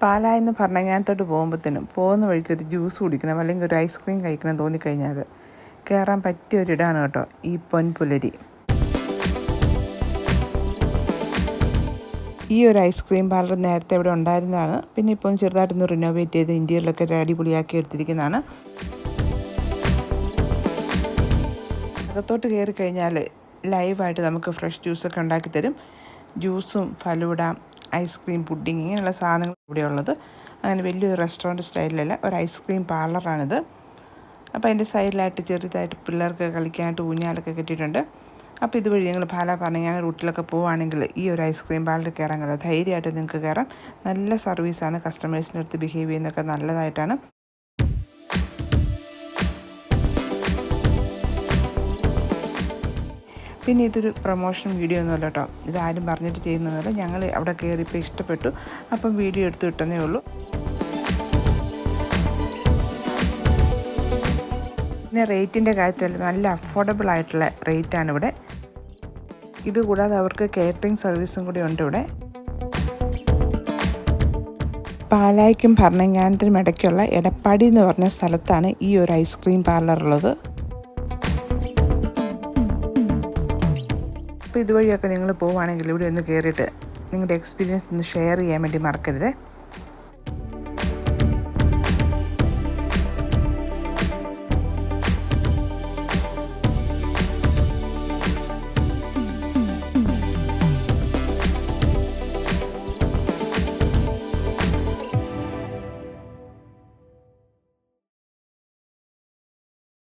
പാലായിൽ നിന്ന് ഭരണങ്ങാനത്തോട്ട് പോകുന്ന വഴിക്ക് ഒരു ജ്യൂസ് കുടിക്കണം അല്ലെങ്കിൽ ഒരു ഐസ്ക്രീം കഴിക്കണം തോന്നിക്കഴിഞ്ഞാൽ കയറാൻ പറ്റിയ ഒരിടമാണ് കേട്ടോ ഈ പൊൻപുലരി. ഈ ഒരു ഐസ്ക്രീം പാർലർ നേരത്തെ ഇവിടെ ഉണ്ടായിരുന്നതാണ്. പിന്നെ ഇപ്പോൾ ചെറുതായിട്ടൊന്ന് റിനോവേറ്റ് ചെയ്ത് ഇന്റീരിയറിലൊക്കെ അടിപൊളിയാക്കി എടുത്തിരിക്കുന്നതാണ്. അകത്തോട്ട് കയറി കഴിഞ്ഞാൽ ലൈവായിട്ട് നമുക്ക് ഫ്രഷ് ജ്യൂസൊക്കെ ഉണ്ടാക്കി തരും. ജ്യൂസും ഫലൂഡ, ഐസ്ക്രീം, പുഡിങ് ഇങ്ങനെയുള്ള സാധനങ്ങൾ ഇവിടെ ഉള്ളത്. അങ്ങനെ വലിയൊരു റെസ്റ്റോറൻറ്റ് സ്റ്റൈലിലല്ല, ഒരു ഐസ്ക്രീം പാർലറാണിത്. അപ്പോൾ അതിൻ്റെ സൈഡിലായിട്ട് ചെറുതായിട്ട് പിള്ളേർക്ക് കളിക്കാനായിട്ട് ഊഞ്ഞാലൊക്കെ കെട്ടിയിട്ടുണ്ട്. അപ്പോൾ ഇതുവഴി നിങ്ങൾ പാലാ ഭരണങ്ങാനം റൂട്ടിലൊക്കെ പോവുകയാണെങ്കിൽ ഈ ഒരു ഐസ്ക്രീം പാർലറിൽ കയറാൻ കഴിയും. ധൈര്യമായിട്ട് നിങ്ങൾക്ക് കയറാം. നല്ല സർവീസാണ്, കസ്റ്റമേഴ്സിൻ്റെ അടുത്ത് ബിഹേവ് ചെയ്യുന്നതൊക്കെ നല്ലതായിട്ടാണ്. പിന്നെ ഇതൊരു പ്രൊമോഷൻ വീഡിയോ ഒന്നുമല്ല കേട്ടോ, ഇതാരും പറഞ്ഞിട്ട് ചെയ്യുന്നതല്ല. ഞങ്ങൾ അവിടെ കയറിയപ്പോൾ ഇഷ്ടപ്പെട്ടു, അപ്പം വീഡിയോ എടുത്ത് കിട്ടുന്നേ ഉള്ളൂ. പിന്നെ റേറ്റിൻ്റെ കാര്യത്തിൽ നല്ല അഫോർഡബിൾ ആയിട്ടുള്ള റേറ്റാണ് ഇവിടെ. ഇതുകൂടാതെ അവർക്ക് കേറ്ററിംഗ് സർവീസും കൂടി ഉണ്ട് ഇവിടെ. പാലായ്ക്കും ഭരണങ്ങാനത്തിനും ഇടയ്ക്കുള്ള എടപ്പാടി എന്ന് പറഞ്ഞ സ്ഥലത്താണ് ഈ ഒരു ഐസ്ക്രീം പാർലർ ഉള്ളത്. അപ്പോൾ ഇതുവഴിയൊക്കെ നിങ്ങൾ പോവുകയാണെങ്കിൽ ഇവിടെ ഒന്ന് കയറിയിട്ട് നിങ്ങളുടെ എക്സ്പീരിയൻസ് ഒന്ന് ഷെയർ ചെയ്യാൻ വേണ്ടി മറക്കരുത്.